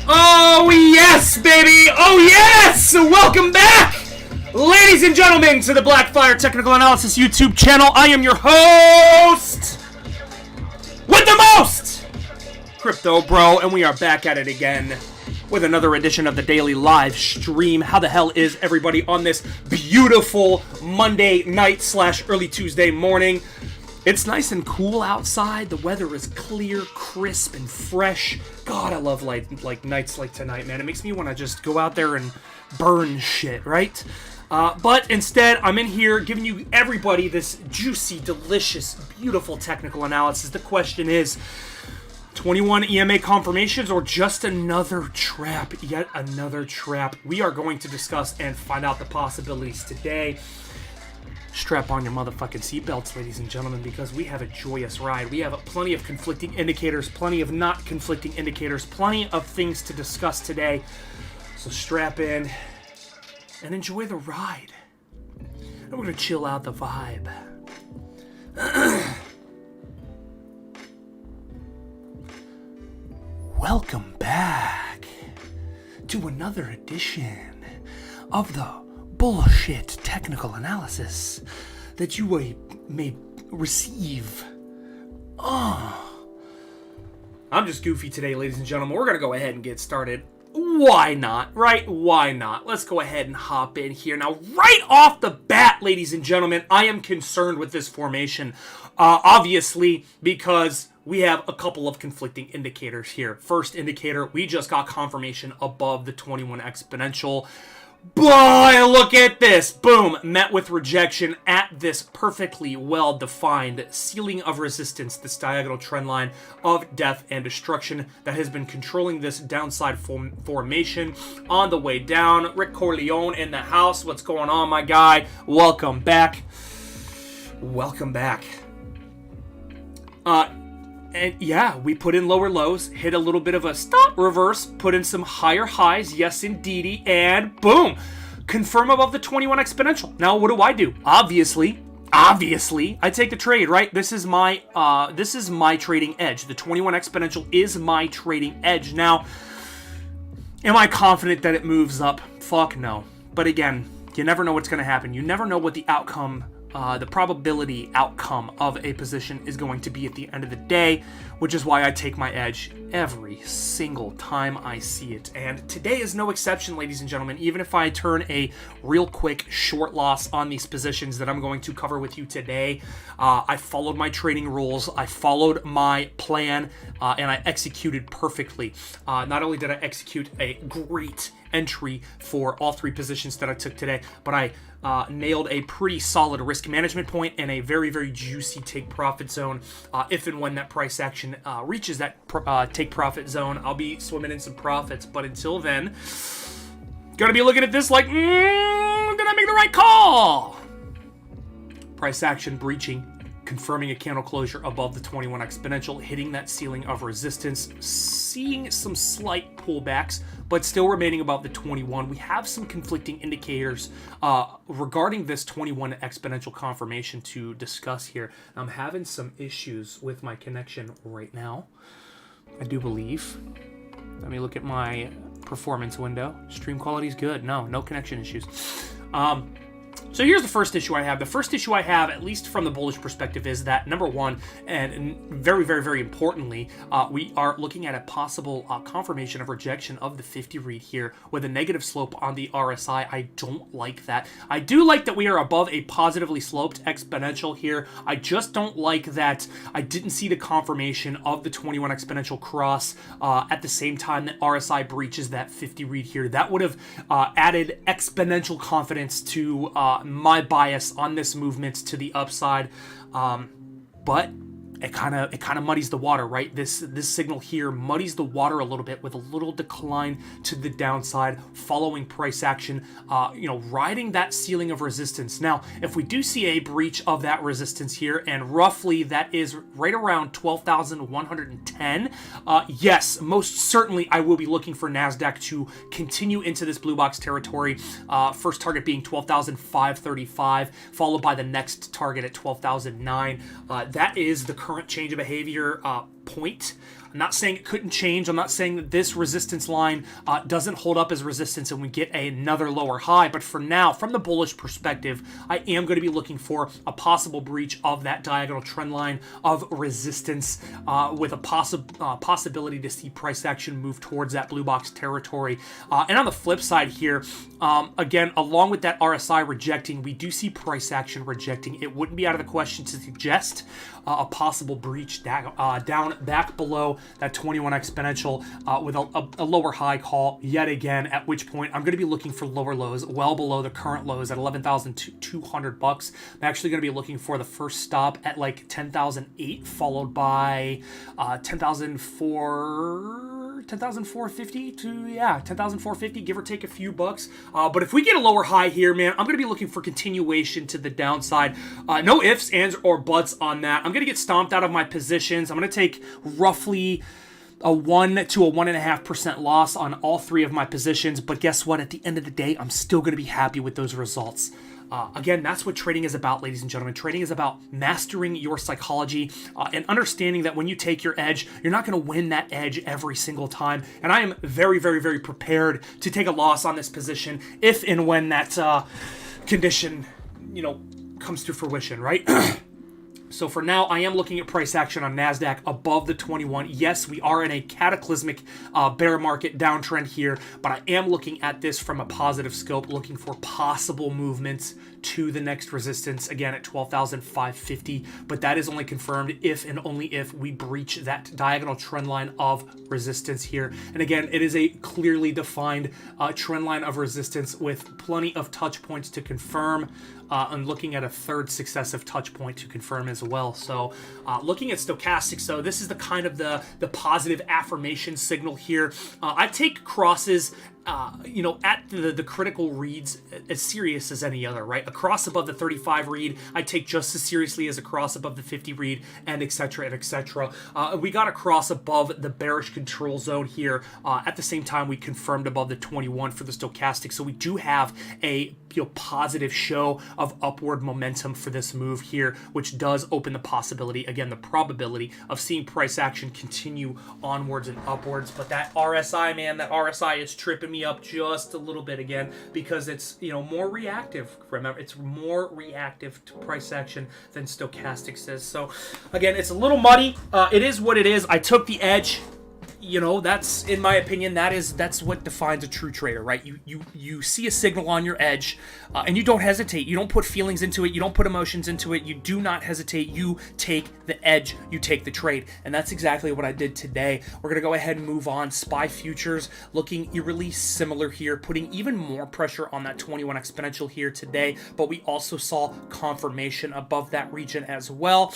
Oh yes, baby! Oh yes! Welcome back, ladies and gentlemen, to the Blackfire Technical Analysis YouTube channel. I am your host with the most, Crypto Bro, and we are back at it again with another edition of the daily live stream. How the hell is everybody on this beautiful Monday night / early Tuesday morning? It's nice and cool outside. The weather is clear, crisp, and fresh. God, I love like nights like tonight, man. It makes me want to just go out there and burn shit, right? But instead, I'm in here giving you everybody this juicy, delicious, beautiful technical analysis. The question is, 21 EMA confirmations or just another trap? Yet another trap. We are going to discuss and find out the possibilities today. Strap on your motherfucking seatbelts, ladies and gentlemen, because we have a joyous ride. We have plenty of conflicting indicators, plenty of not conflicting indicators, plenty of things to discuss today. So strap in and enjoy the ride. And we're going to chill out the vibe. Welcome back to another edition of the bullshit technical analysis that you may receive. I'm just goofy today, ladies and gentlemen. We're going to go ahead and get started. Why not, right? Why not? Let's go ahead and hop in here. Now, right off the bat, ladies and gentlemen, I am concerned with this formation. Obviously, because we have a couple of conflicting indicators here. First indicator, we just got confirmation above the 21 exponential. Boy, look at this. Boom. Met with rejection at this perfectly well-defined ceiling of resistance, this diagonal trend line of death and destruction that has been controlling this downside formation on the way down. Rick Corleone in the house. What's going on, my guy? Welcome back. Welcome back. And yeah, we put in lower lows, hit a little bit of a stop reverse, put in some higher highs, yes indeedy, and boom! Confirm above the 21 exponential. Now, what do? Obviously, I take the trade, right? This is my trading edge. The 21 exponential is my trading edge. Now, am I confident that it moves up? Fuck no. But again, you never know what's going to happen. You never know what the outcome the probability outcome of a position is going to be at the end of the day, which is why I take my edge every single time I see it. And today is no exception, ladies and gentlemen. Even if I turn a real quick short loss on these positions that I'm going to cover with you today, I followed my trading rules, I followed my plan, and I executed perfectly. Not only did I execute a great entry for all three positions that I took today, but I nailed a pretty solid risk management point and a very, very juicy take profit zone. If and when that price action reaches that take profit zone, I'll be swimming in some profits. But until then, gonna be looking at this like, did I make the right call? Price action breaching, confirming a candle closure above the 21 exponential, hitting that ceiling of resistance, seeing some slight pullbacks, but still remaining above the 21. We have some conflicting indicators regarding this 21 exponential confirmation to discuss here. I'm having some issues with my connection right now, I do believe. Let me look at my performance window. Stream quality is good. No connection issues. So here's the first issue I have. The first issue I have, at least from the bullish perspective, is that, number one, and very, very, very importantly, we are looking at a possible confirmation of rejection of the 50 read here with a negative slope on the RSI. I don't like that. I do like that we are above a positively sloped exponential here. I just don't like that I didn't see the confirmation of the 21 exponential cross at the same time that RSI breaches that 50 read here. That would have added exponential confidence to my bias on this movement to the upside. but it kind of muddies the water, right? This signal here muddies the water a little bit with a little decline to the downside following price action, riding that ceiling of resistance. Now, if we do see a breach of that resistance here, and roughly that is right around 12,110, yes, most certainly I will be looking for NASDAQ to continue into this blue box territory. First target being 12,535, followed by the next target at 12,009. That is the current change of behavior point. I'm not saying it couldn't change. I'm not saying that this resistance line doesn't hold up as resistance and we get another lower high. But for now, from the bullish perspective, I am going to be looking for a possible breach of that diagonal trend line of resistance with a possibility to see price action move towards that blue box territory. And on the flip side here, again, along with that RSI rejecting, we do see price action rejecting. It wouldn't be out of the question to suggest a possible breach down back below that 21 exponential with a lower high call yet again, at which point I'm going to be looking for lower lows well below the current lows at $11,200. I'm actually going to be looking for the first stop at like 10,008, followed by 10,450 to 10,450, give or take a few bucks. But if we get a lower high here, man, I'm going to be looking for continuation to the downside. No ifs, ands, or buts on that. I'm going to get stomped out of my positions. I'm going to take roughly a 1 to a 1.5% loss on all three of my positions. But guess what? At the end of the day, I'm still going to be happy with those results. Again, that's what trading is about, ladies and gentlemen. Trading is about mastering your psychology and understanding that when you take your edge, you're not going to win that edge every single time. And I am very, very, very prepared to take a loss on this position if and when that condition, comes to fruition, right? So for now, I am looking at price action on NASDAQ above the 21. Yes, we are in a cataclysmic bear market downtrend here, but I am looking at this from a positive scope, looking for possible movements to the next resistance, again at 12,550. But that is only confirmed if and only if we breach that diagonal trend line of resistance here. And again, it is a clearly defined trend line of resistance with plenty of touch points to confirm. I'm looking at a third successive touch point to confirm as well. So looking at stochastics, so this is the kind of the positive affirmation signal here. I take crosses at the critical reads as serious as any other, right? A cross above the 35 read, I take just as seriously as a cross above the 50 read, and etc. and etc. We got a cross above the bearish control zone here. At the same time, we confirmed above the 21 for the stochastic. So we do have a positive show of upward momentum for this move here, which does open the possibility, again, the probability of seeing price action continue onwards and upwards. But that RSI, man, that RSI is tripping me up just a little bit again because it's more reactive. Remember, it's more reactive to price action than stochastics is. So again, it's a little muddy. It is what it is. I took the edge. That's, in my opinion, that's what defines a true trader, right? You see a signal on your edge, and you don't hesitate. You don't put feelings into it. You don't put emotions into it. You do not hesitate. You take the edge. You take the trade, and that's exactly what I did today. We're gonna go ahead and move on. SPY futures looking eerily similar here, putting even more pressure on that 21 exponential here today. But we also saw confirmation above that region as well,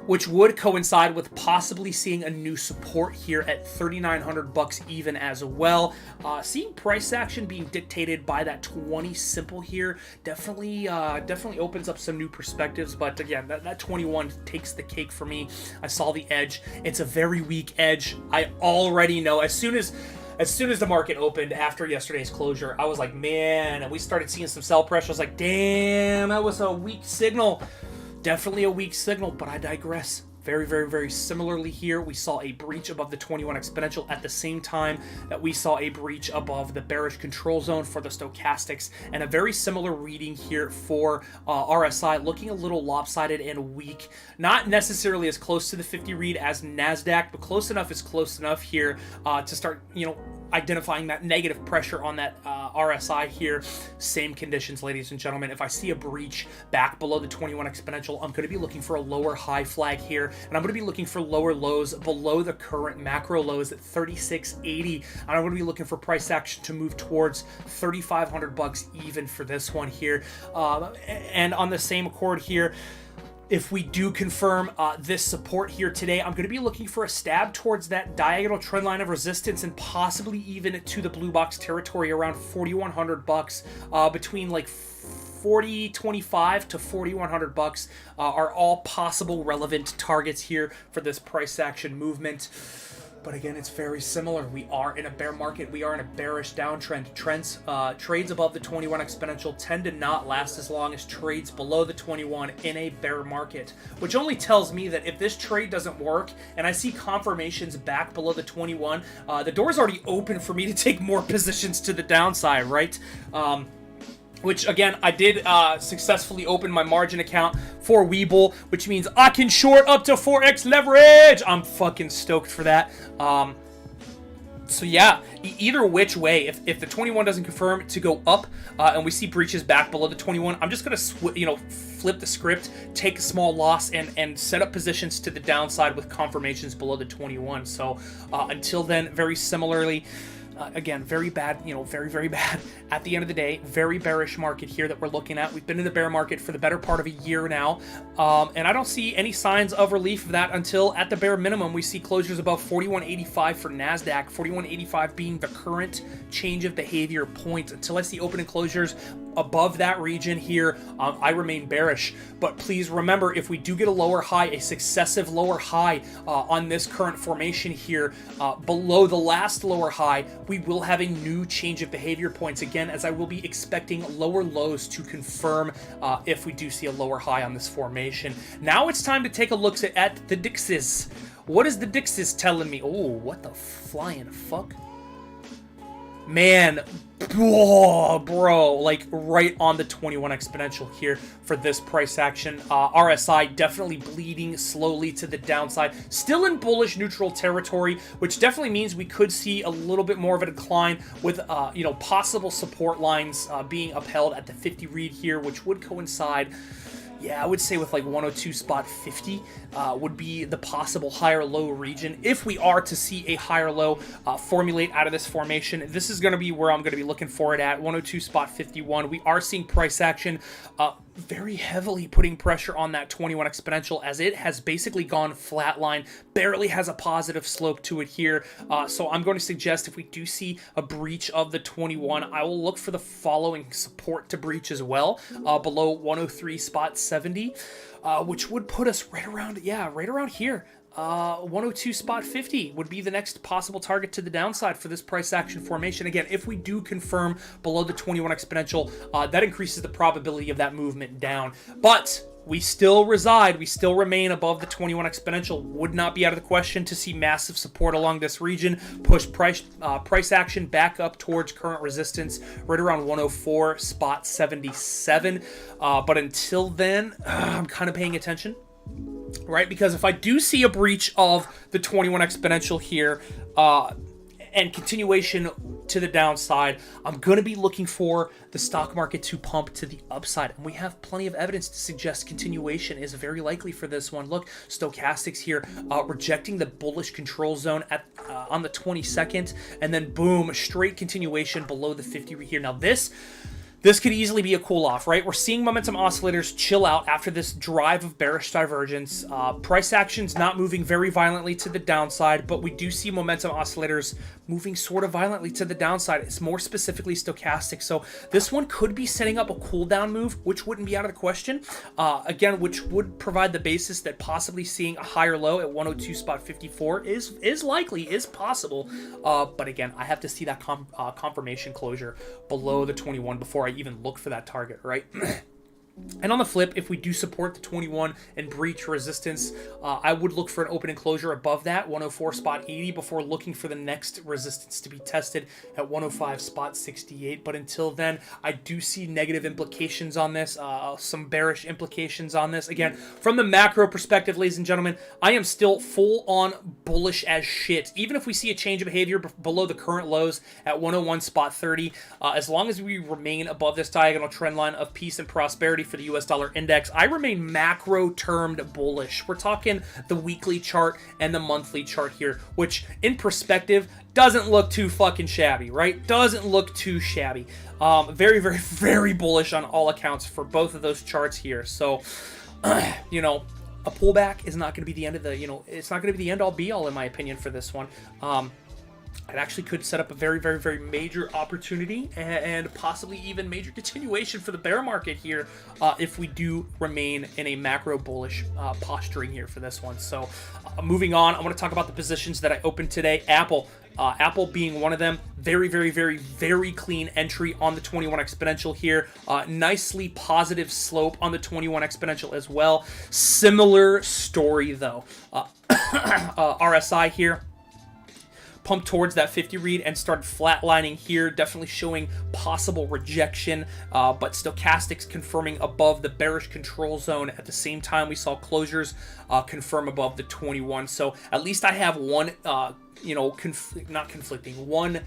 which would coincide with possibly seeing a new support here at $3,900 even as well. Seeing price action being dictated by that 20 simple here definitely opens up some new perspectives. But again, that 21 takes the cake for me. I saw the edge. It's a very weak edge. I already know as soon as the market opened after yesterday's closure, I was like, man, and we started seeing some sell pressure. I was like, damn, that was a weak signal. Definitely a weak signal, but I digress. Very, very, very similarly here, we saw a breach above the 21 exponential at the same time that we saw a breach above the bearish control zone for the stochastics, and a very similar reading here for RSI, looking a little lopsided and weak. Not necessarily as close to the 50 read as NASDAQ, but close enough is close enough here to start, identifying that negative pressure on that RSI here. Same conditions, ladies and gentlemen. If I see a breach back below the 21 exponential, I'm going to be looking for a lower high flag here, and I'm going to be looking for lower lows below the current macro lows at 36.80, and I'm going to be looking for price action to move towards $3,500 even for this one here. And on the same accord here, if we do confirm this support here today, I'm going to be looking for a stab towards that diagonal trend line of resistance and possibly even to the blue box territory around 4,100 bucks, between like 40.25 to 4,100 bucks are all possible relevant targets here for this price action movement. But again, it's very similar. We are in a bear market. We are in a bearish downtrend. Trades above the 21 exponential tend to not last as long as trades below the 21 in a bear market, which only tells me that if this trade doesn't work and I see confirmations back below the 21, the door's already open for me to take more positions to the downside, right? Which, again, I did successfully open my margin account for Webull, which means I can short up to 4x leverage. I'm fucking stoked for that. So, yeah, either which way, if the 21 doesn't confirm to go up and we see breaches back below the 21, I'm just going to, flip the script, take a small loss, and set up positions to the downside with confirmations below the 21. So, until then, very similarly... again, very bad, very, very bad. At the end of the day, very bearish market here that we're looking at. We've been in the bear market for the better part of a year now, and I don't see any signs of relief of that until, at the bare minimum, we see closures above 41.85 for NASDAQ, 41.85 being the current change of behavior point. Until I see opening closures above that region here, I remain bearish. But please remember, if we do get a lower high, a successive lower high on this current formation here, below the last lower high, we will have a new change of behavior points again, as I will be expecting lower lows to confirm if we do see a lower high on this formation. Now it's time to take a look at the DXYs. What is the DXYs telling me? Oh, what the flying fuck? Man, oh, bro, like right on the 21 exponential here for this price action. RSI definitely bleeding slowly to the downside, still in bullish neutral territory, which definitely means we could see a little bit more of a decline with, possible support lines being upheld at the 50 read here, which would coincide. Yeah, I would say with like 102 spot 50 would be the possible higher low region. If we are to see a higher low formulate out of this formation, this is going to be where I'm going to be looking for it at 102 spot 51. We are seeing price action very heavily putting pressure on that 21 exponential, as it has basically gone flatline, barely has a positive slope to it here. So I'm going to suggest if we do see a breach of the 21, I will look for the following support to breach as well, below 103 spot 70, which would put us right around here. 102 spot 50 would be the next possible target to the downside for this price action formation. Again, if we do confirm below the 21 exponential, that increases the probability of that movement down. But we still remain above the 21 exponential. Would not be out of the question to see massive support along this region, push price action back up towards current resistance right around 104 spot 77. But until then, I'm kind of paying attention. Right, because if I do see a breach of the 21 exponential here and continuation to the downside, I'm going to be looking for the stock market to pump to the upside. And we have plenty of evidence to suggest continuation is very likely for this one. Look, stochastics here rejecting the bullish control zone at on the 22nd, and then boom, straight continuation below the 50 here. Now this could easily be a cool-off, right? We're seeing momentum oscillators chill out after this drive of bearish divergence. Price action's not moving very violently to the downside, but we do see momentum oscillators moving sort of violently to the downside. It's more specifically stochastic. So this one could be setting up a cool-down move, which wouldn't be out of the question. Again, which would provide the basis that possibly seeing a higher low at 102 spot 54 is likely, is possible. But again, I have to see that confirmation closure below the 21 before I even look for that target, right? And on the flip, if we do support the 21 and breach resistance, I would look for an opening closure above that 104 spot 80 before looking for the next resistance to be tested at 105 spot 68. But until then, I do see negative implications on this, some bearish implications on this. Again, from the macro perspective, ladies and gentlemen, I am still full on bullish as shit. Even if we see a change of behavior below the current lows at 101 spot 30, as long as we remain above this diagonal trend line of peace and prosperity for the US dollar index, I remain macro termed bullish. We're talking the weekly chart and the monthly chart here, which in perspective doesn't look too fucking shabby, right? Doesn't look too shabby. Very, very, very bullish on all accounts for both of those charts here. So you know, a pullback is not going to be the end of the, it's not going to be the end all be all in my opinion for this one. It actually could set up a very, very, very major opportunity and possibly even major continuation for the bear market here if we do remain in a macro bullish posturing here for this one. So moving on, I want to talk about the positions that I opened today. Apple. Apple being one of them. Very, very, very, very clean entry on the 21 exponential here. Nicely positive slope on the 21 exponential as well. Similar story though. RSI here pumped towards that 50 read and started flatlining here, definitely showing possible rejection, but stochastics confirming above the bearish control zone. At the same time, we saw closures confirm above the 21. So at least I have one one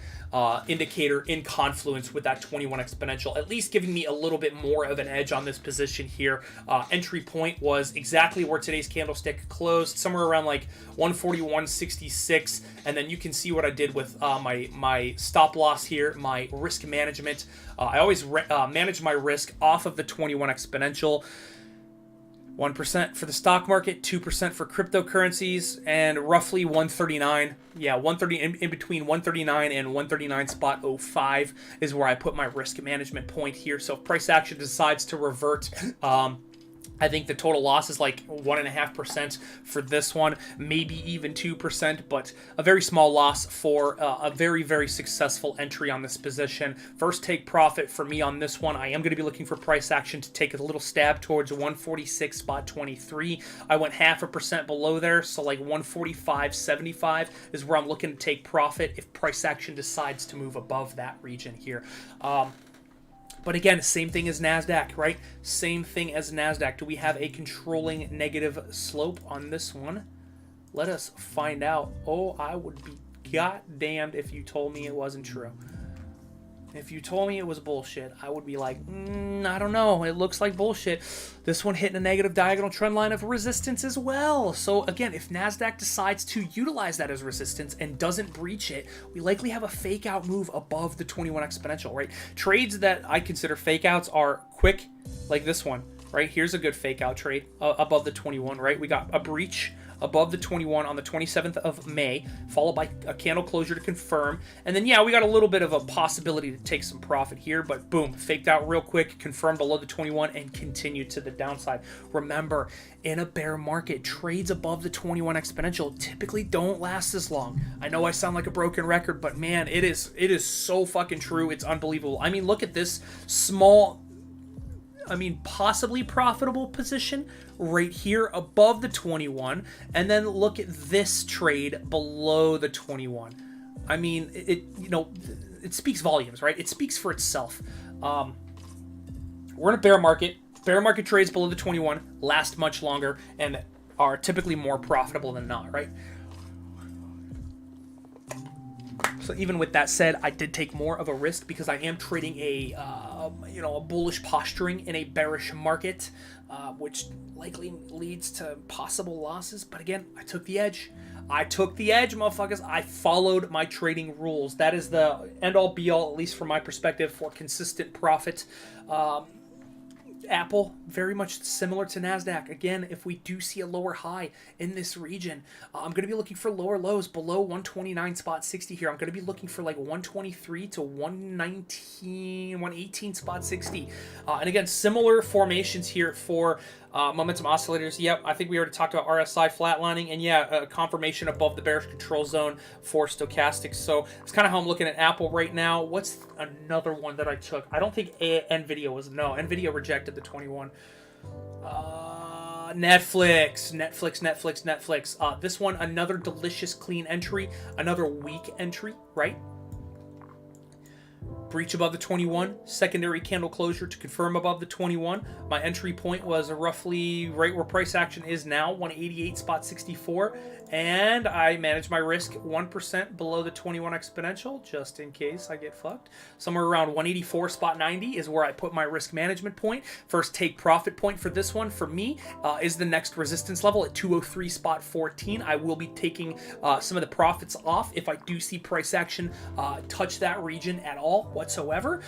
indicator in confluence with that 21 exponential, at least giving me a little bit more of an edge on this position here. Entry point was exactly where today's candlestick closed, somewhere around like 141.66, and then you can see what I did with my stop loss here, my risk management. I always manage my risk off of the 21 exponential. 1% for the stock market, 2% for cryptocurrencies, and roughly 139. Yeah, 130 in between 139 and 139.05 is where I put my risk management point here. So if price action decides to revert, I think the total loss is like 1.5% for this one, maybe even 2%, but a very small loss for a very, very successful entry on this position. First take profit for me on this one. I am going to be looking for price action to take a little stab towards 146.23. I went 0.5% below there, so like 145.75 is where I'm looking to take profit if price action decides to move above that region here. But again, same thing as NASDAQ, right? Same thing as NASDAQ. Do we have a controlling negative slope on this one? Let us find out. Oh, I would be goddamned if you told me it wasn't true. If you told me it was bullshit, I would be like, I don't know. It looks like bullshit. This one hitting a negative diagonal trend line of resistance as well. So again, if NASDAQ decides to utilize that as resistance and doesn't breach it, we likely have a fake out move above the 21 exponential, right? Trades that I consider fake outs are quick, like this one, right? Here's a good fake out trade above the 21, right? We got a breach above the 21 on the 27th of May, followed by a candle closure to confirm. And then, yeah, we got a little bit of a possibility to take some profit here, but boom, faked out real quick, confirmed below the 21, and continued to the downside. Remember, in a bear market, trades above the 21 exponential typically don't last as long. I know I sound like a broken record, but man, it is so fucking true. It's unbelievable. I mean, look at this small, possibly profitable position right here above the 21, and then look at this trade below the 21. I mean, it speaks volumes, right? It speaks for itself. We're in a bear market. Bear market trades below the 21 last much longer and are typically more profitable than not, right? So even with that said, I did take more of a risk because I am trading a bullish posturing in a bearish market, which likely leads to possible losses. But again, I took the edge. Motherfuckers. I followed my trading rules. That is the end-all, be-all, at least from my perspective, for consistent profit. Apple, very much similar to NASDAQ. Again, if we do see a lower high in this region, I'm going to be looking for lower lows below 129.60 here. I'm going to be looking for like 123 to 119, 118.60. And again, similar formations here for momentum oscillators. Yep, I think we already talked about RSI flatlining, and yeah, confirmation above the bearish control zone for stochastics. So it's kind of how I'm looking at Apple right now. What's another one that I took? I don't think NVIDIA rejected the 21. Netflix. This one, another delicious clean entry, another weak entry, right? Breach above the 21, secondary candle closure to confirm above the 21. My entry point was roughly right where price action is now, 188.64, and I managed my risk 1% below the 21 exponential, just in case I get fucked. Somewhere around 184.90 is where I put my risk management point. First take profit point for this one, for me, is the next resistance level at 203.14. I will be taking some of the profits off if I do see price action touch that region at all whatsoever.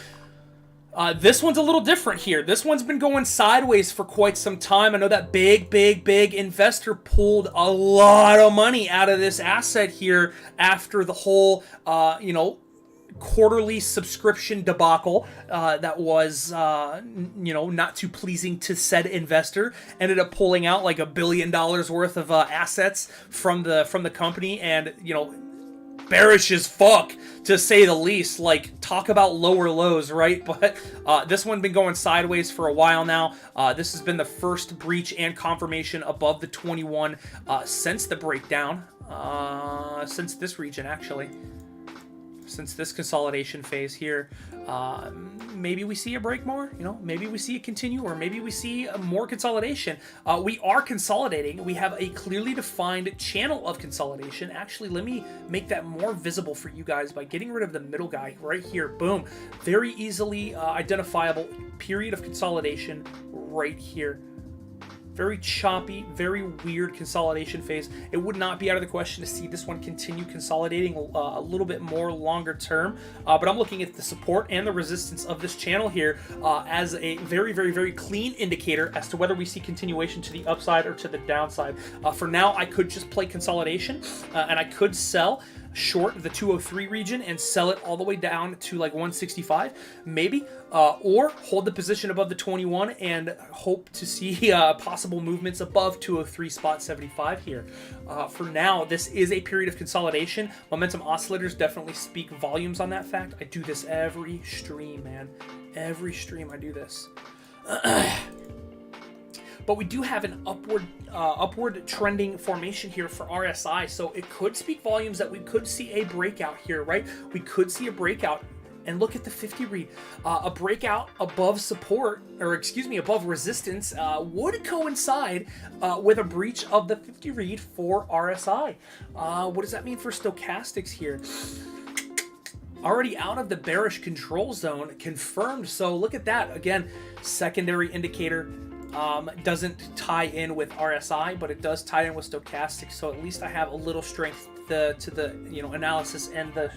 This one's a little different here. This one's been going sideways for quite some time. I know that big investor pulled a lot of money out of this asset here after the whole, quarterly subscription debacle that was, not too pleasing to said investor. Ended up pulling out like $1 billion worth of assets from the company, and bearish as fuck, to say the least. Like, talk about lower lows, right? But this one been going sideways for a while now. This has been the first breach and confirmation above the 21 since the breakdown, since this region, actually. Since this consolidation phase here. Maybe we see a break more, maybe we see it continue, or maybe we see more consolidation. We are consolidating. We have a clearly defined channel of consolidation. Actually, let me make that more visible for you guys by getting rid of the middle guy right here. Boom. Very easily identifiable period of consolidation right here. Very choppy, very weird consolidation phase. It would not be out of the question to see this one continue consolidating a little bit more longer term. But I'm looking at the support and the resistance of this channel here as a very clean indicator as to whether we see continuation to the upside or to the downside. For now, I could just play consolidation and I could sell short the 203 region and sell it all the way down to like 165 maybe, or hold the position above the 21 and hope to see possible movements above 203 spot 75 here. For now, this is a period of consolidation. Momentum oscillators definitely speak volumes on that fact. I do this every stream, man. Every stream I do this. But we do have an upward trending formation here for RSI, so it could speak volumes that we could see a breakout here, right? We could see a breakout, and look at the 50 read. A breakout above support, or excuse me, above resistance would coincide with a breach of the 50 read for RSI. What does that mean for stochastics here? Already out of the bearish control zone, confirmed. So look at that. Again, secondary indicator. Doesn't tie in with RSI, but it does tie in with stochastics. So at least I have a little strength to the analysis and the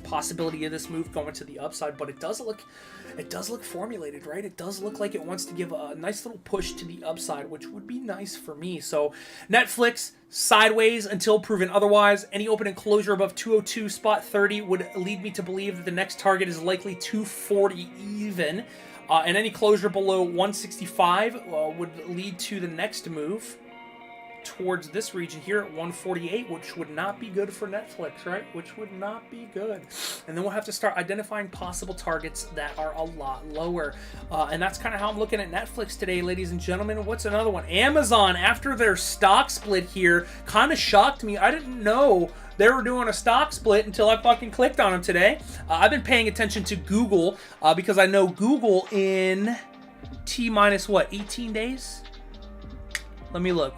possibility of this move going to the upside. But it does look formulated, right? It does look like it wants to give a nice little push to the upside, which would be nice for me. So Netflix sideways until proven otherwise. Any open and closure above 202 spot 30 would lead me to believe that the next target is likely 240 even. And any closure below 165 would lead to the next move towards this region here at 148, which would not be good for Netflix, right? Which would not be good. And then we'll have to start identifying possible targets that are a lot lower. And that's kind of how I'm looking at Netflix today, ladies and gentlemen. What's another one? Amazon, after their stock split here, kind of shocked me. I didn't know they were doing a stock split until I fucking clicked on them today. I've been paying attention to Google because I know Google in T minus what, 18 days? Let me look.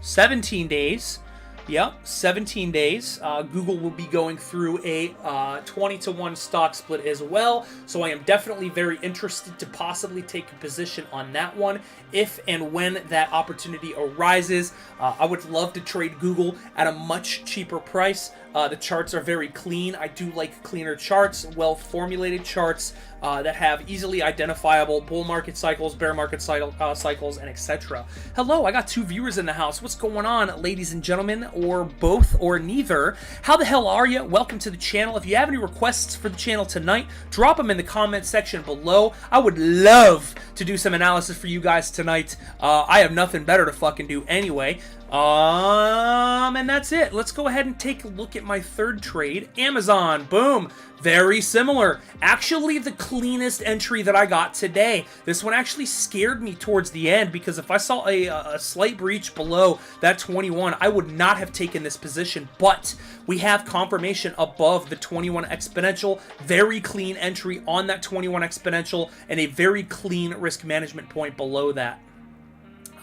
17 days. Yep, 17 days. Google will be going through a 20-to-1 stock split as well. So I am definitely very interested to possibly take a position on that one if and when that opportunity arises. I would love to trade Google at a much cheaper price. The charts are very clean. I do like cleaner charts, well-formulated charts that have easily identifiable bull market cycles, bear market cycles, and etc. Hello, I got 2 viewers in the house. What's going on, ladies and gentlemen, or both, or neither? How the hell are you? Welcome to the channel. If you have any requests for the channel tonight, drop them in the comment section below. I would love to do some analysis for you guys tonight. I have nothing better to fucking do anyway. And that's it. Let's go ahead and take a look at my third trade. Amazon, boom. Very similar. Actually, the cleanest entry that I got today. This one actually scared me towards the end because if I saw a slight breach below that 21, I would not have taken this position. But we have confirmation above the 21 exponential. Very clean entry on that 21 exponential and a very clean risk management point below that.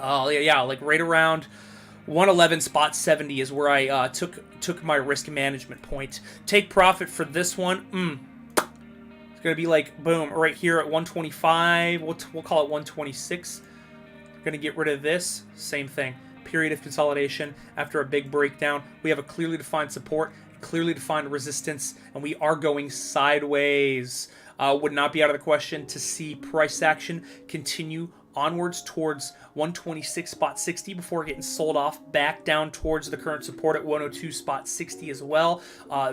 Yeah, like right around 111 spot 70 is where I took my risk management point. Take profit for this one. It's gonna be like boom right here at 125. We'll call it 126. Gonna get rid of this. Same thing. Period of consolidation after a big breakdown. We have a clearly defined support, clearly defined resistance, and we are going sideways. Would not be out of the question to see price action continue onwards towards 126.60 before getting sold off back down towards the current support at 102.60 as well.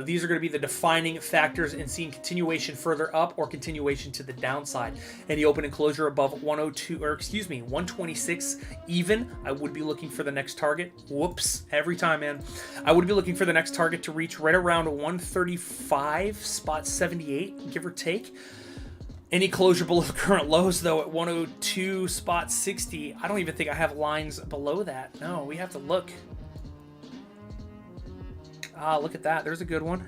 These are going to be the defining factors in seeing continuation further up or continuation to the downside. Any open and closure above 126 even, I would be looking for the next target. Whoops, every time, man. I would be looking for the next target to reach right around 135.78, give or take. Any closure below the current lows, though, at 102.60, I don't even think I have lines below that. No, we have to look. Ah, look at that. There's a good one.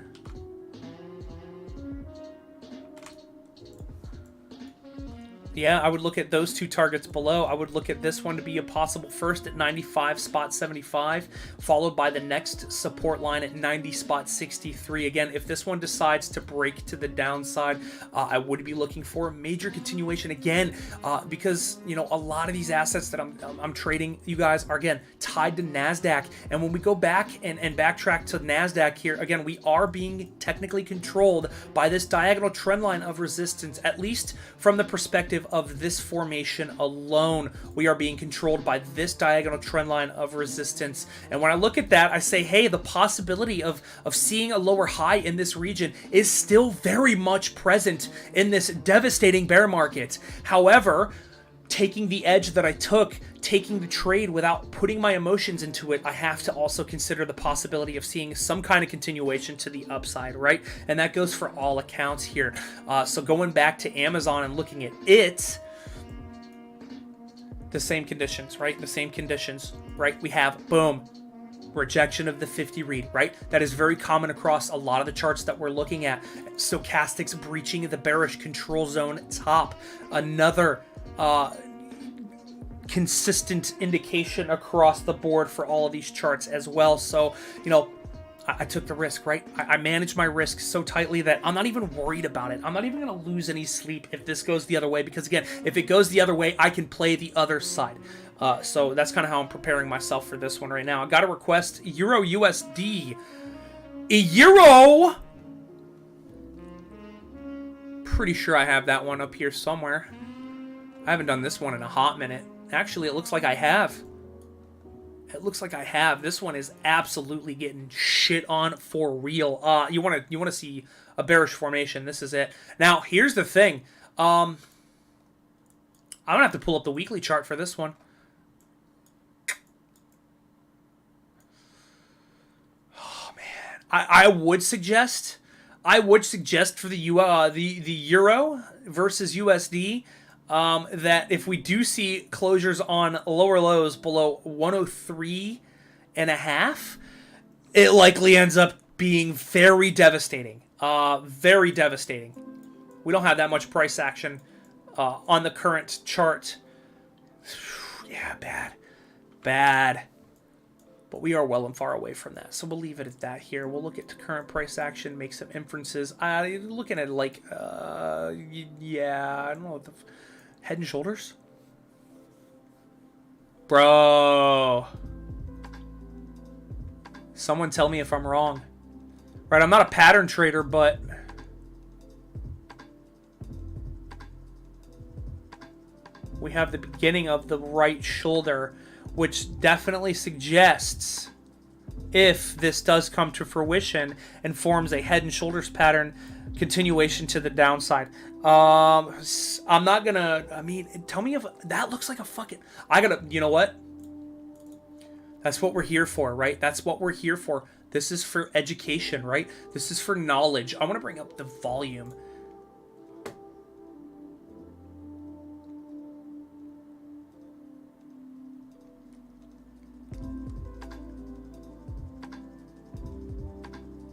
Yeah, I would look at those two targets below. I would look at this one to be a possible first at 95.75, followed by the next support line at 90.63. Again, if this one decides to break to the downside, I would be looking for a major continuation again, because you know a lot of these assets that I'm trading, you guys, are again tied to NASDAQ. And when we go back and backtrack to NASDAQ here, again, we are being technically controlled by this diagonal trend line of resistance, at least from the perspective of this formation alone. We are being controlled by this diagonal trend line of resistance. And when I look at that, I say, hey, the possibility of seeing a lower high in this region is still very much present in this devastating bear market. However, taking the edge that I took, taking the trade without putting my emotions into it, I have to also consider the possibility of seeing some kind of continuation to the upside, right? And that goes for all accounts here. So going back to Amazon and looking at it, the same conditions, right? The same conditions, right? We have, boom, rejection of the 50 read, right? That is very common across a lot of the charts that we're looking at. Stochastics breaching the bearish control zone top. Another consistent indication across the board for all of these charts as well. So, you know, I took the risk, right? I managed my risk so tightly that I'm not even worried about it. I'm not even going to lose any sleep if this goes the other way, because again, if it goes the other way, I can play the other side. So that's kind of how I'm preparing myself for this one right now. I got a request, Euro USD. A Euro! Pretty sure I have that one up here somewhere. I haven't done this one in a hot minute. Actually, it looks like I have. It looks like I have. This one is absolutely getting shit on for real. You want to see a bearish formation. This is it. Now, here's the thing. I'm going to have to pull up the weekly chart for this one. Oh, man. I would suggest for the Euro versus USD, that if we do see closures on lower lows below 103.5, it likely ends up being very devastating. Very devastating. We don't have that much price action on the current chart. Yeah, bad. But we are well and far away from that, so we'll leave it at that here. We'll look at the current price action, make some inferences. Looking at it like, yeah, I don't know what the... Head and Shoulders? Bro. Someone tell me if I'm wrong. Right, I'm not a pattern trader, but... we have the beginning of the right shoulder, which definitely suggests, if this does come to fruition and forms a Head and Shoulders pattern, continuation to the downside. I'm not gonna, I mean, tell me if that looks like a fucking, you know what? That's what we're here for, right? That's what we're here for. This is for education, right? This is for knowledge. I want to bring up the volume.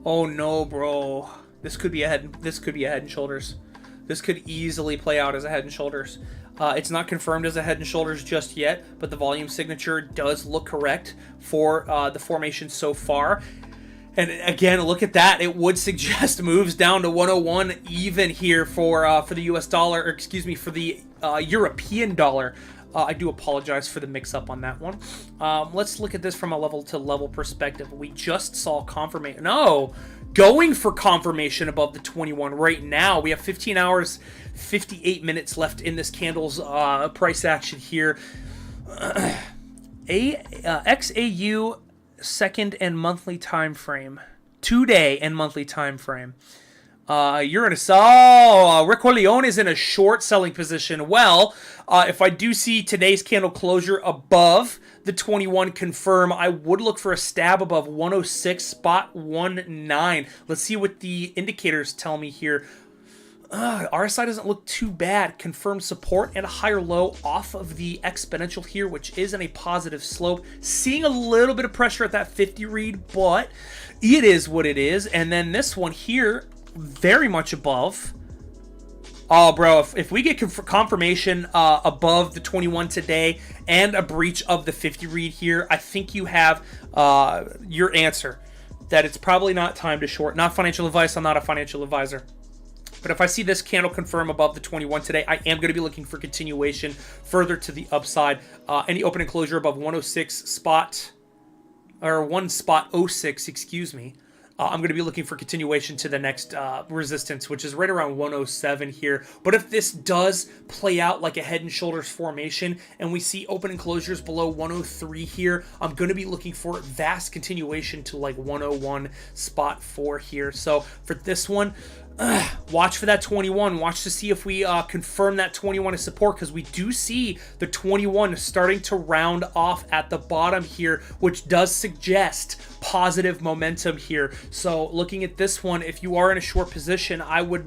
Oh no, bro. This could be a Head and Shoulders. This could easily play out as a Head and Shoulders. It's not confirmed as a Head and Shoulders just yet, but the volume signature does look correct for the formation so far. And again, look at that. It would suggest moves down to 101 even here for the US dollar, or excuse me, for the European dollar. I do apologize for the mix-up on that one. Let's look at this from a level-to-level perspective. We just saw confirmation. No, going for confirmation above the 21 right now. We have 15 hours, 58 minutes left in this candle's price action here. XAU second and monthly time frame, 2-day and monthly time frame. You're in a Rick Leone is in a short selling position. Well, if I do see today's candle closure above the 21 confirm, I would look for a stab above 106.19. Let's see what the indicators tell me here. RSI doesn't look too bad. Confirmed support and a higher low off of the exponential here, which is in a positive slope. Seeing a little bit of pressure at that 50 read, but it is what it is. And then this one here, very much above. Oh, bro, if we get confirmation above the 21 today and a breach of the 50 read here, I think you have your answer. That it's probably not time to short. Not financial advice. I'm not a financial advisor. But if I see this candle confirm above the 21 today, I am going to be looking for continuation further to the upside. Any open and closure above 106 spot, or 1.06, excuse me. I'm going to be looking for continuation to the next resistance, which is right around 107 here. But if this does play out like a head and shoulders formation and we see open and closures below 103 here, I'm going to be looking for vast continuation to like 101.4 here. So for this one, watch for that 21. Watch to see if we confirm that 21 as support, because we do see the 21 starting to round off at the bottom here, which does suggest positive momentum here. So looking at this one, if you are in a short position, I would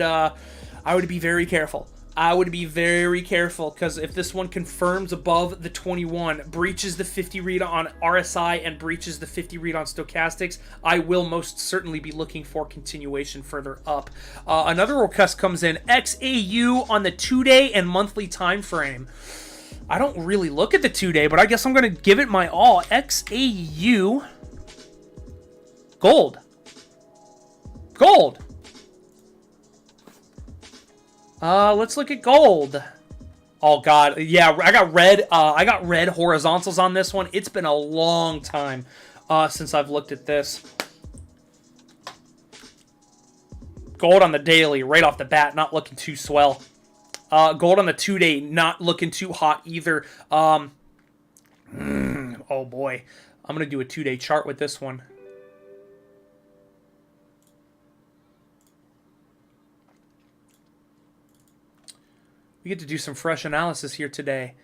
be very careful. I would be very careful, because if this one confirms above the 21, breaches the 50 read on RSI and breaches the 50 read on stochastics, I will most certainly be looking for continuation further up. Another request comes in, XAU on the 2-day and monthly time frame. I don't really look at the 2-day, but I guess I'm going to give it my all. XAU gold. Let's look at gold. Oh God, yeah, I got red horizontals on this one. It's been a long time since I've looked at this. Gold on the daily, right off the bat, not looking too swell. Gold on the 2-day, not looking too hot either. Oh boy, I'm gonna do a 2-day chart with this one. We get to do some fresh analysis here today.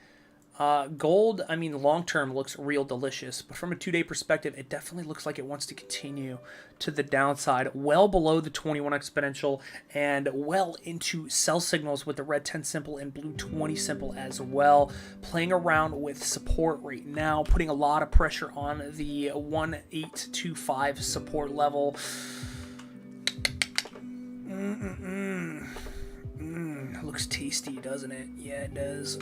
Gold, I mean, long-term looks real delicious, but from a 2-day perspective, it definitely looks like it wants to continue to the downside, well below the 21 exponential and well into sell signals with the red 10 simple and blue 20 simple as well. Playing around with support right now, putting a lot of pressure on the 1825 support level. Looks tasty, doesn't it? Yeah, it does.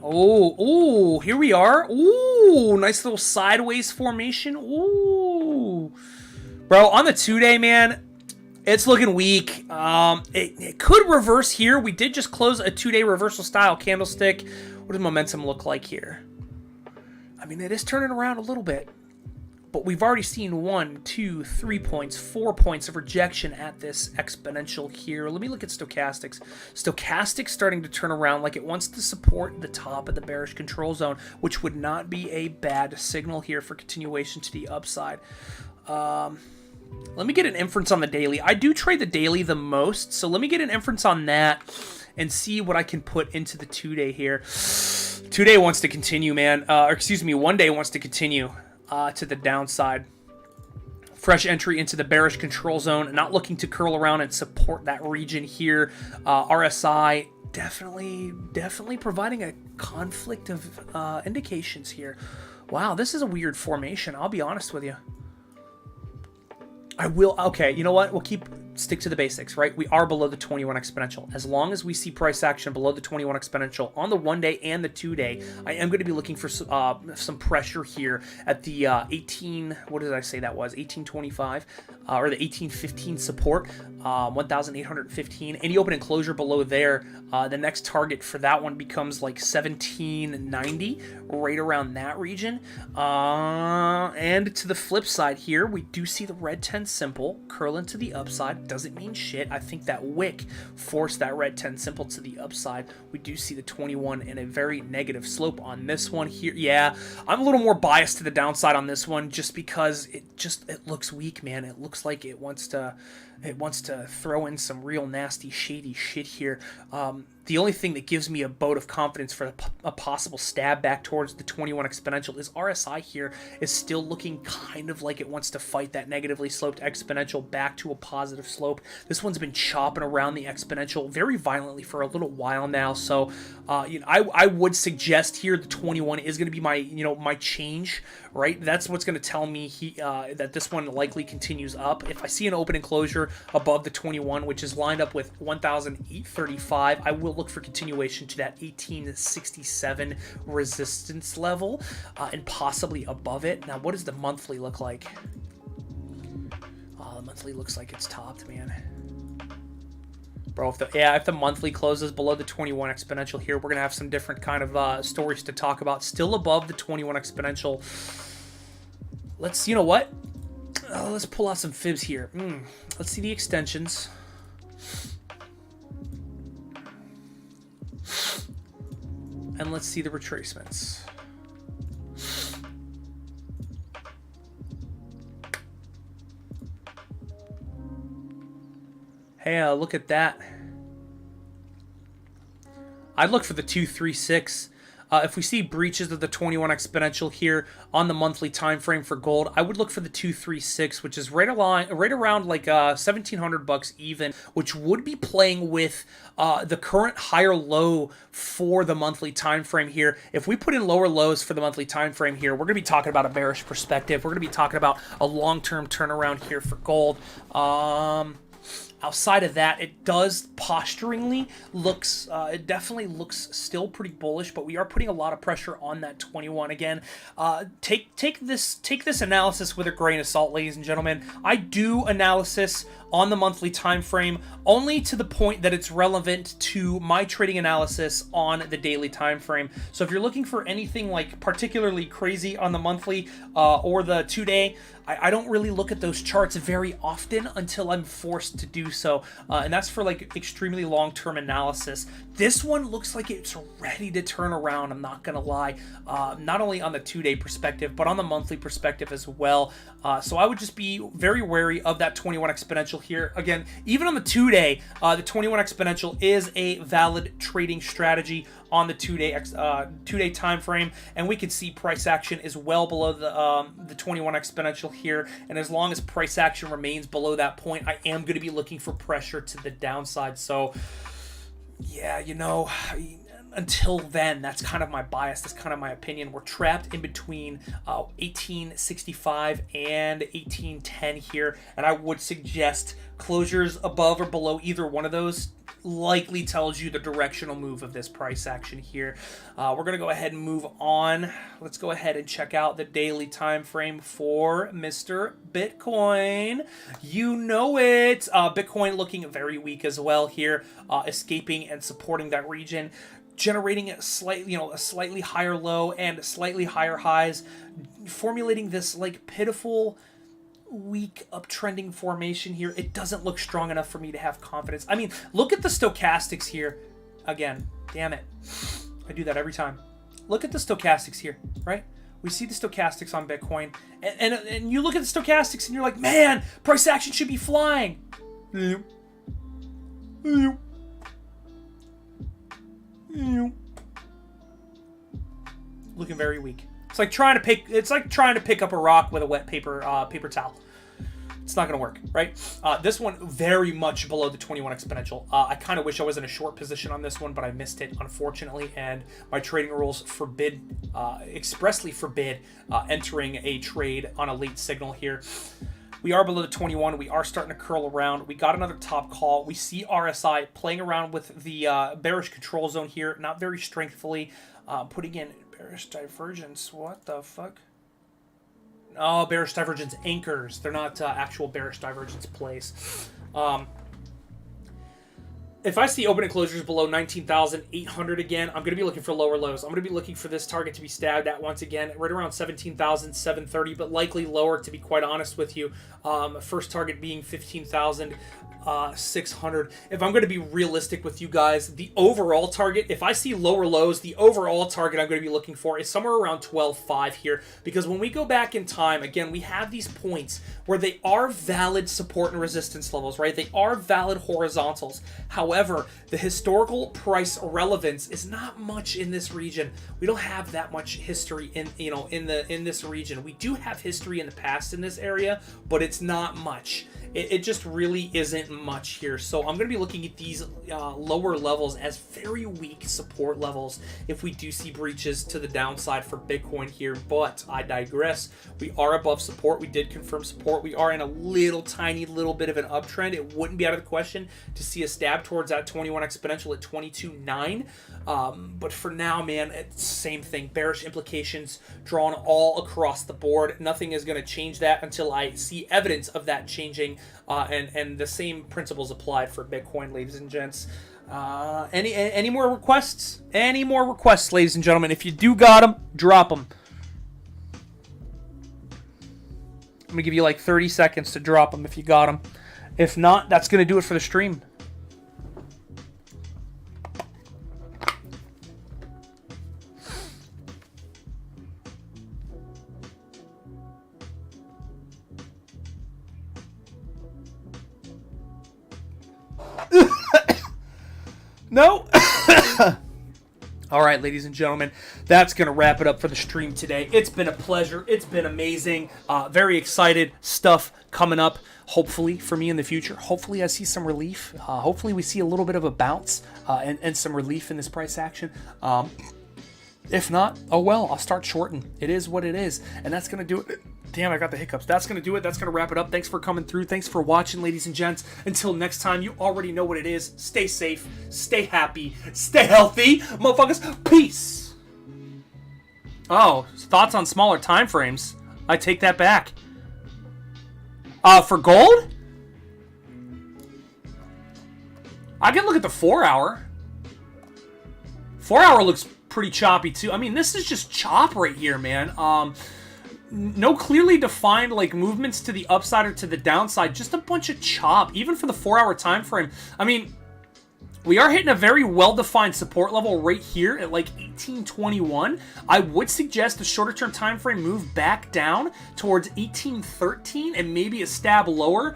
Oh, here we are. Ooh, nice little sideways formation. Ooh. Bro, on the 2-day, man, it's looking weak. It could reverse here. We did just close a 2-day reversal style candlestick. What does momentum look like here? I mean, it is turning around a little bit. But we've already seen 1, 2, 3 points, 4 points of rejection at this exponential here. Let me look at stochastics. Stochastics starting to turn around like it wants to support the top of the bearish control zone, which would not be a bad signal here for continuation to the upside. Let me get an inference on the daily. I do trade the daily the most, so let me get an inference on that and see what I can put into the 2-day here. 2-day wants to continue, man. Or excuse me, 1-day wants to continue. To the downside. Fresh entry into the bearish control zone, not looking to curl around and support that region here. RSI definitely providing a conflict of indications here. Wow, this is a weird formation, I'll be honest with you. Okay, you know what? We'll stick to the basics, right? We are below the 21 exponential. As long as we see price action below the 21 exponential on the 1-day and the 2-day, I am going to be looking for some pressure here at the 18, what did I say that was? 1825. or the 1815 support, 1,815. Any open and closure below there, the next target for that one becomes like 1790, right around that region. And to the flip side here, we do see the red 10 simple curl into the upside. Doesn't mean shit. I think that wick forced that red 10 simple to the upside. We do see the 21 in a very negative slope on this one here. Yeah, I'm a little more biased to the downside on this one just because it looks weak, man. It looks like it wants to throw in some real nasty, shady shit here. The only thing that gives me a boat of confidence for a possible stab back towards the 21 exponential is RSI here is still looking kind of like it wants to fight that negatively sloped exponential back to a positive slope. This one's been chopping around the exponential very violently for a little while now. So I would suggest here the 21 is going to be my change, right? That's what's going to tell me that this one likely continues up. If I see an open enclosure above the 21, which is lined up with 1,835, I will look for continuation to that 1867 resistance level and possibly above it. Now, what does the monthly look like? The monthly looks like it's topped, man. Bro, if the monthly closes below the 21 exponential here, we're going to have some different kind of stories to talk about. Still above the 21 exponential. You know what? Let's pull out some fibs here. Let's see the extensions. And let's see the retracements. Hey, look at that. I'd look for the 236. If we see breaches of the 21 exponential here on the monthly time frame for gold, I would look for the 236, which is right around like $1,700 even, which would be playing with the current higher low for the monthly time frame here. If we put in lower lows for the monthly time frame here, we're going to be talking about a bearish perspective. We're going to be talking about a long-term turnaround here for gold. Outside of that, it does posturingly looks, it definitely looks still pretty bullish, but we are putting a lot of pressure on that 21 again. Take this analysis with a grain of salt, ladies and gentlemen. I do analysis on the monthly time frame only to the point that it's relevant to my trading analysis on the daily time frame. So if you're looking for anything like particularly crazy on the monthly or the 2-day, I don't really look at those charts very often until I'm forced to do so, and that's for like extremely long-term analysis. This one looks like it's ready to turn around, I'm not gonna lie, not only on the 2-day perspective but on the monthly perspective as well. So I would just be very wary of that 21 exponential here. Again, even on the 2-day, the 21 exponential is a valid trading strategy on the 2-day time frame, and we can see price action is well below the 21 exponential here. And as long as price action remains below that point, I am going to be looking for pressure to the downside. So yeah, until then, that's kind of my bias. That's kind of my opinion. We're trapped in between 1865 and 1810 here, and I would suggest closures above or below either one of those likely tells you the directional move of this price action here. We're going to go ahead and move on. Let's go ahead and check out the daily time frame for Mr. Bitcoin. You know it. Bitcoin looking very weak as well here, escaping and supporting that region, generating a slightly higher low and slightly higher highs, formulating this like pitiful weak uptrending formation here. It doesn't look strong enough for me to have confidence. I mean, look at the stochastics here. Again, damn it. I do that every time. Look at the stochastics here, right? We see the stochastics on Bitcoin, and you look at the stochastics and you're like, man, price action should be flying. Looking very weak. It's like trying to pick up a rock with a wet paper towel. It's not going to work, right? This one very much below the 21 exponential. I kind of wish I was in a short position on this one, but I missed it, unfortunately, and my trading rules expressly forbid entering a trade on a late signal here. We are below the 21. We are starting to curl around. We got another top call. We see RSI playing around with the bearish control zone here, not very strengthfully, putting in bearish divergence. What the fuck? Oh, bearish divergence anchors. They're not actual bearish divergence plays. If I see open and closures below 19,800 again, I'm going to be looking for lower lows. I'm going to be looking for this target to be stabbed at once again, right around 17,730, but likely lower, to be quite honest with you. First target being 15,600. If I'm going to be realistic with you guys, the overall target, if I see lower lows, the overall target I'm going to be looking for is somewhere around 12.5 here, because when we go back in time, again, we have these points where they are valid support and resistance levels, right? They are valid horizontals. However, the historical price relevance is not much in this region. We don't have that much history in this region. We do have history in the past in this area, but it's not much. It just really isn't much here. So I'm going to be looking at these lower levels as very weak support levels if we do see breaches to the downside for Bitcoin here. But I digress. We are above support. We did confirm support. We are in a tiny little bit of an uptrend. It wouldn't be out of the question to see a stab towards that 21 exponential at 22.9. But for now, man, it's same thing. Bearish implications drawn all across the board. Nothing is going to change that until I see evidence of that changing. And the same principles applied for Bitcoin, ladies and gents. Any more requests? Any more requests, ladies and gentlemen? If you do got them, drop them. I'm going to give you like 30 seconds to drop them if you got them. If not, that's going to do it for the stream. No. All right, ladies and gentlemen, that's going to wrap it up for the stream today. It's been a pleasure. It's been amazing. Very excited stuff coming up, hopefully, for me in the future. Hopefully, I see some relief. Hopefully, we see a little bit of a bounce and some relief in this price action. If not, oh well, I'll start shorting. It is what it is. And that's going to do it. Damn, I got the hiccups. That's going to do it. That's going to wrap it up. Thanks for coming through. Thanks for watching, ladies and gents. Until next time, you already know what it is. Stay safe. Stay happy. Stay healthy. Motherfuckers, peace. Oh, thoughts on smaller time frames. I take that back. For gold? I can look at the 4 hour. 4 hour looks pretty choppy too. I mean, this is just chop right here, man. No clearly defined like movements to the upside or to the downside, just a bunch of chop, even for the 4 hour time frame. I mean, we are hitting a very well-defined support level right here at like 1821. I would suggest a shorter-term time frame move back down towards 1813 and maybe a stab lower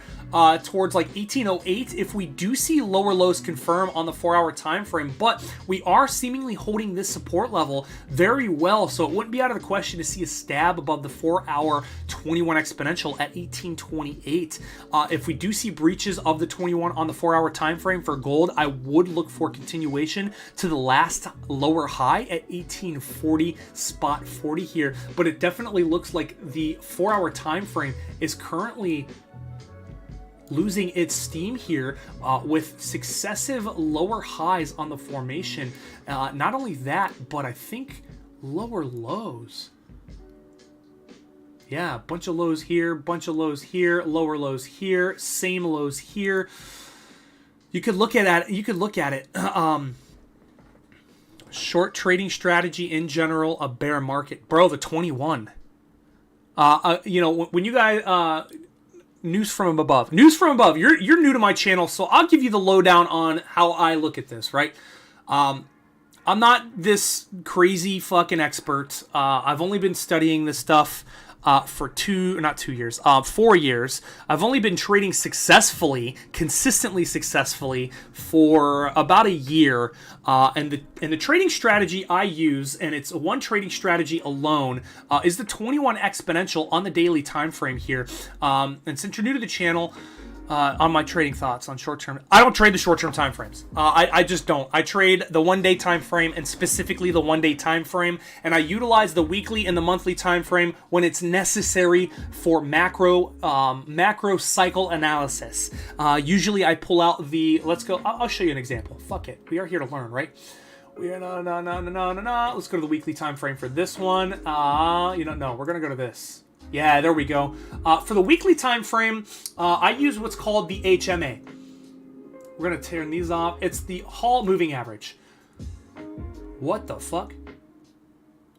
towards like 1808 if we do see lower lows confirm on the 4 hour time frame. But we are seemingly holding this support level very well, so it wouldn't be out of the question to see a stab above the 4 hour 21 exponential at 1828. If we do see breaches of the 21 on the 4 hour time frame for gold, I would look for continuation to the last lower high at 1840 spot 40 here. But it definitely looks like the 4 hour time frame is currently losing its steam here with successive lower highs on the formation. Not only that, but I think lower lows. Yeah, bunch of lows here, bunch of lows here, lower lows here, same lows here. You could look at it. Short trading strategy in general, a bear market, bro. The 21. When you guys news from above. You're new to my channel, so I'll give you the lowdown on how I look at this. Right. I'm not this crazy fucking expert. I've only been studying this stuff for 4 years. I've only been trading consistently successfully for about a year. And the trading strategy I use, and it's one trading strategy alone, is the 21 exponential on the daily time frame here. And since you're new to the channel, on my trading thoughts on short-term, I don't trade the short-term time frames. I just don't. I trade the one-day time frame, and specifically the one-day time frame, and I utilize the weekly and the monthly time frame when it's necessary for macro cycle analysis. Usually I pull out the, I'll show you an example. Fuck it. We are here to learn, right? Let's go to the weekly time frame for this one. No, we're gonna go to this. Yeah, there we go. For the weekly time frame, I use what's called the HMA. We're going to turn these off. It's the Hall Moving Average. What the fuck?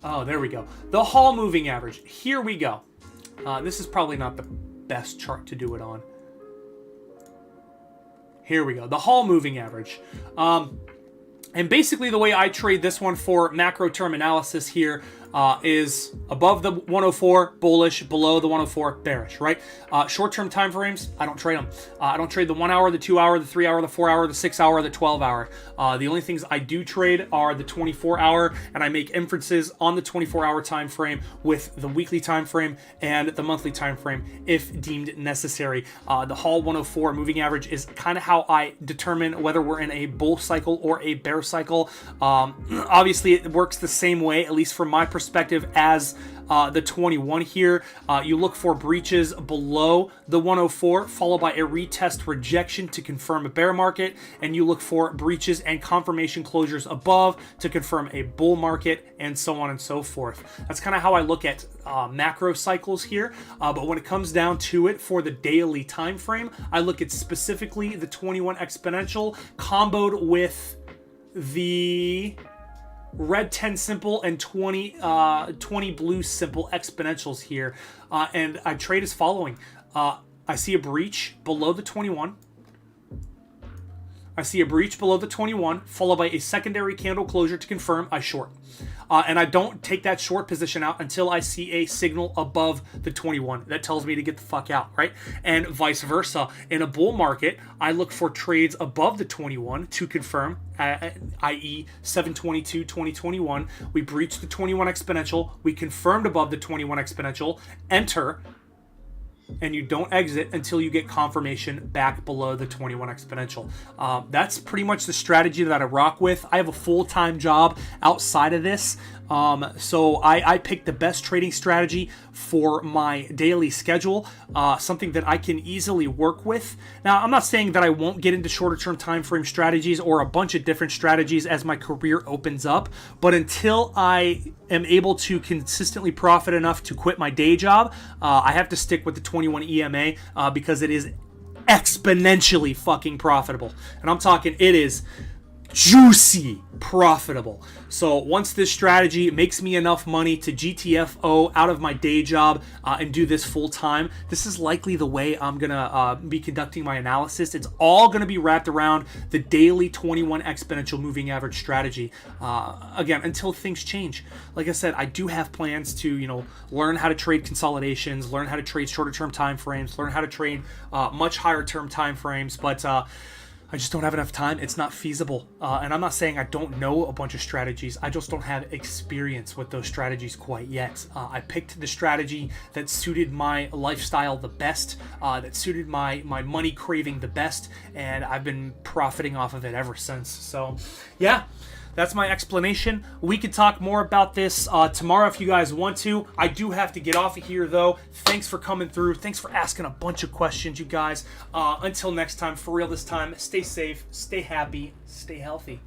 Oh, there we go. The Hall Moving Average. Here we go. This is probably not the best chart to do it on. Here we go. The Hall Moving Average. And basically the way I trade this one for macro term analysis here is above the 104, bullish, below the 104, bearish, right? Short-term time frames, I don't trade them. I don't trade the 1 hour, the 2 hour, the 3 hour, the 4 hour, the 6 hour, the 12 hour. The only things I do trade are the 24 hour, and I make inferences on the 24 hour time frame with the weekly time frame and the monthly time frame if deemed necessary. The Hall 104 moving average is kind of how I determine whether we're in a bull cycle or a bear cycle. Obviously, it works the same way, at least from my perspective, as the 21 here. You look for breaches below the 104, followed by a retest rejection to confirm a bear market, and you look for breaches and confirmation closures above to confirm a bull market, and so on and so forth. That's kind of how I look at macro cycles here, but when it comes down to it for the daily time frame, I look at specifically the 21 exponential comboed with the red 10 simple and 20 blue simple exponentials here, and I trade as following. I see a breach below the 21. I see a breach below the 21, followed by a secondary candle closure to confirm I short. And I don't take that short position out until I see a signal above the 21. That tells me to get the fuck out, right? And vice versa. In a bull market, I look for trades above the 21 to confirm, i.e. 7/22/2021. We breached the 21 exponential. We confirmed above the 21 exponential. Enter. And you don't exit until you get confirmation back below the 21 exponential. That's pretty much the strategy that I rock with. I have a full-time job outside of this, so I picked the best trading strategy for my daily schedule, something that I can easily work with. Now, I'm not saying that I won't get into shorter-term time frame strategies or a bunch of different strategies as my career opens up, but until I am able to consistently profit enough to quit my day job, I have to stick with the 21 EMA because it is exponentially fucking profitable. And I'm talking, it is juicy profitable. So once this strategy makes me enough money to GTFO out of my day job and do this full time, this is likely the way I'm gonna be conducting my analysis. It's all gonna be wrapped around the daily 21 exponential moving average strategy. Again, until things change. Like I said, I do have plans to, learn how to trade consolidations, learn how to trade shorter term time frames, learn how to trade much higher term time frames, but I just don't have enough time. It's not feasible. And I'm not saying I don't know a bunch of strategies. I just don't have experience with those strategies quite yet. I picked the strategy that suited my lifestyle the best, that suited my money craving the best, and I've been profiting off of it ever since. So, yeah. That's my explanation. We could talk more about this tomorrow if you guys want to. I do have to get off of here, though. Thanks for coming through. Thanks for asking a bunch of questions, you guys. Until next time, for real this time, stay safe, stay happy, stay healthy.